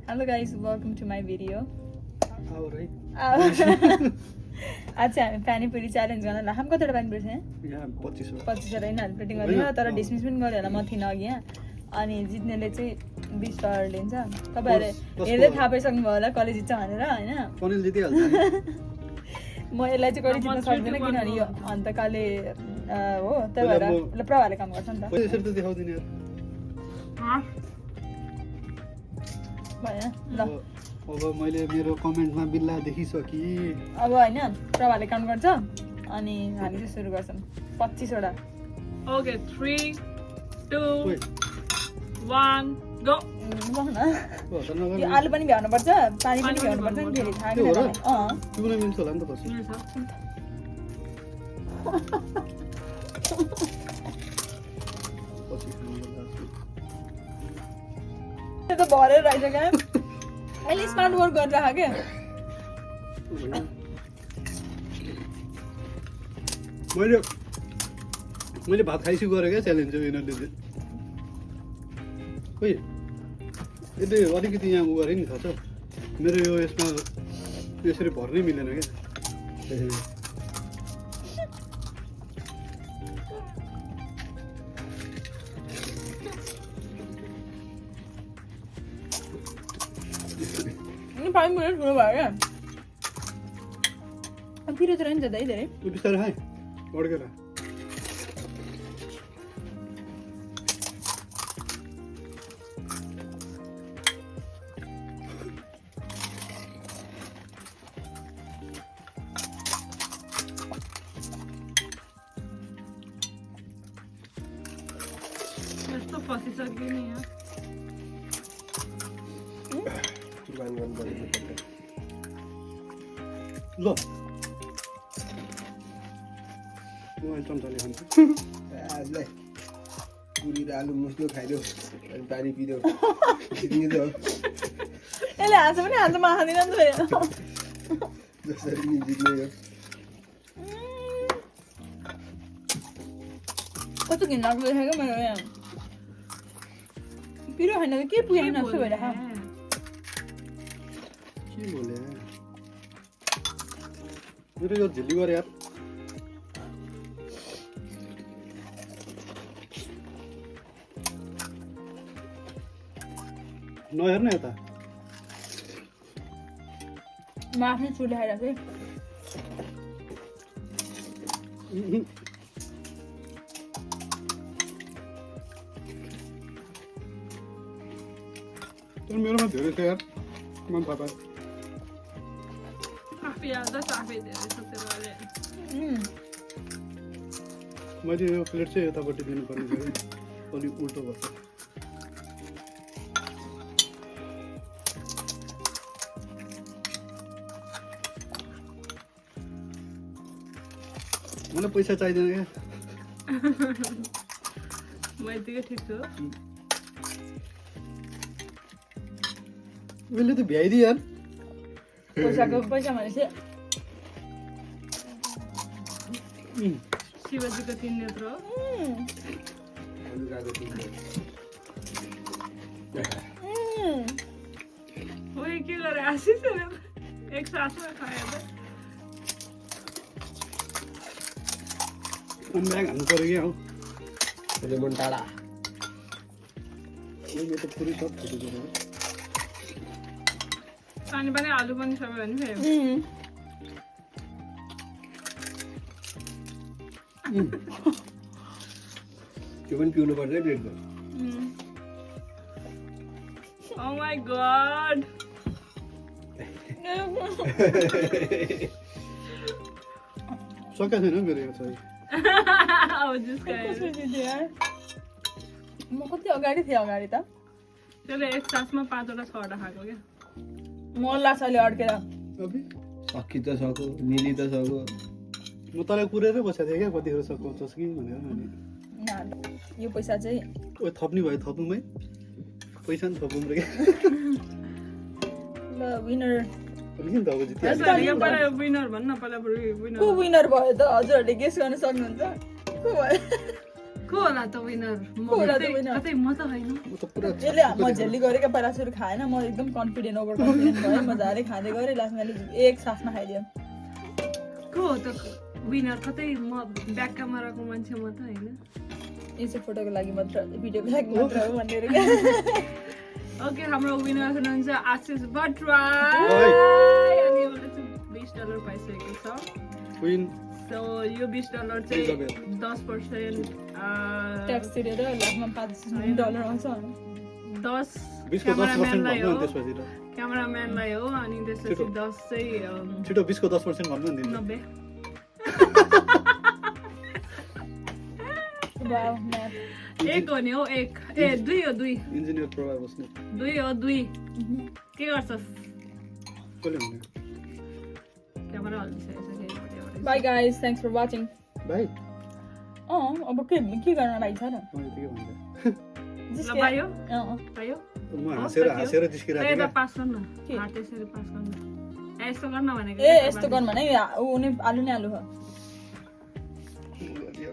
Hello guys, welcome to my video. Alright. आज चाहिँ हामी पानीपुरी च्यालेन्ज गर्न ला। हम कतिवटा पानीपुरी छ यहाँ? यहाँ 25 25 होइन प्लेटिङ गर्दैन तर डिसमिस पनि गर्यो होला म थिइनँ अघि यहाँ। अनि जित्नेले चाहिँ 20 डलर लिन्छ। तपाईहरुले हेर्दै थाहा पाइसक्नु भयो होला कसले जित्छ भनेर हैन? पनिल जितिहाल्छ। म यसलाई चाहिँ कहिले जित्न सक्दिन किनभने यो अन्तकाले हो त्यही भएर ल प्रभाले काम गर्छ नि त। यसरी त देखाउँदिन यार। भएन ल अब मैले मेरो कमेन्टमा बिल्ला देखिसकि अब हैन प्रभाले काम गर्छ अनि हामी चाहिँ सुरु गर्छौं 25 वटा ओके 3 2 1 गो यो आलु पनि भ्याउनु पर्छ पानी पनि भ्याउनु पर्छ नि फेरि थाहा छैन तिमीलाई मिल्छ होला नि त पछि त्यो त भरेर रहेछ क्या अहिले स्मार्ट वर्क गरिराख के मैले भात खाइसु गरेँ क्या च्यालेन्ज हो यिनीहरूले चाहिँ खोइ यसले अलिकति यहाँ उ गरेँ नि थाहा छ मेरो यो यसमा यसरी भर्नै मिलेन क्या पानी पुरै ठुलो भयो क्या पिरो त रहन्छ दाइ धेरै बिस्तारै खाएँ अड्केर यस्तो फसिसक्यो नि यहाँ ल म चम्चाले खान्छु आजलाई पुरी र आलु मुस्लो खाइदेऊ अनि पानी पिदेऊ यसले हाँस पनि हाँस माखाँदैन नि त जसरी नि जित्ने यो कस्तो घिनलाग्दो देखेको क्या मेरो यहाँ पिरो होइन के पुगेन जस्तो भइरहेको के बोले मेरो यो झिल्ली गरे यार नहेर्नु यता म आफ्नै चुले खाइरहेको थिएँ तर मेरोमा धेरै छ यार मन थाहा पाएँ आफै हाल्दा आफै धेरै छ त्यो अहिले मैले यो प्लेट चाहिँ यतापट्टि दिनुपर्ने थियो अलिक उल्टो भन्छ मलाई पैसा चाहिँदैन क्या म यतिकै ठिक छु उसले त भ्याइदियो यार पैसाको पैसा भनेपछि शिवजीको 3 नेत्र हो अनुरागको टिम ओए के गरे आशिष एक साथमा खायो त ब्याग हान्नु पऱ्यो क्या हौ लेमन टाढा यो त पुरै सब फुटेको पानी पनि आलु पनि सबै भने फेरि त्यो पनि पिउनु पर्छ है ब्रेडको ओ माय गॉड सकेको छैन मेरो यो चाहिँ अब जिस्का म कति अगाडि थिएँ अगाडि त त्यसले एक साथमा 5 वटा 6 वटा खाएको क्या म लाग्छ अहिले अड्केर अबि सकि त सको मिली त सको म तँलाई कुरेरै बसेको थिएँ क्या कतिखेर सकाउँछस् कि भनेर अनि यो पैसा चाहिँ ओ थप्ने भयो थप्नुमै पैसा नि थपौँ र क्या ल विनर अलिकति त अब जित्यो यो पहिला विनर भन्न पहिला को विनर विनर भयो त हजुरहरूले गेस गर्न सक्नुहुन्छ को भयो को होला त विनर को होला त winner? कतै म त होइन म त पुरा यसले म झेल्ली गरेको पहिला सुरु खाएन म एकदम कन्फिडेन्ट ओभर कन्फिडेन्ट भएँ मजाले खाँदै गरेँ लास्टमा एक सासमा खाइदिएँ को हो त विनर कतै म ब्याक क्यामेराको मान्छे म त होइन यो चाहिँ फोटोको लागि मात्र भिडियोको लागि मात्र हो भनेर ओके हाम्रो विनर हुनुहुन्छ आशिष भट्टराई अनि उसले चाहिँ $20 पाइसकेको छ क्विन सो यो $20 चाहिँ 10% ट्याक्स तिरेर लास्टमा $5 आउँछ 10 20 को 10% क्यामेराम्यानलाई भन्नु हो नि त्यसपछि त क्यामेराम्यानलाई हो अनि त्यसपछि 10 चाहिँ छिटो 20 को 10% भन्नु नि 90 वाउ म्याथ एक हो नि हो एक ए 2 हो 2 इन्जिनियर प्रभा बस्ने 2 हो 2 के गर्छस् कसले भने क्यामेरा हल्लिसकेको छ केही bye guys thanks for watching भाइ अब के गर्न भाइ छ र मैले के भन्छ ल पायो पायो म हाँसेर जिस्किरहेको यता थिएँ पास गर्न हात यसरी पास गर्न यस्तो गर्न भनेको ए यस्तो गर्नु भने ऊ नि आलु नै आलु हो क्या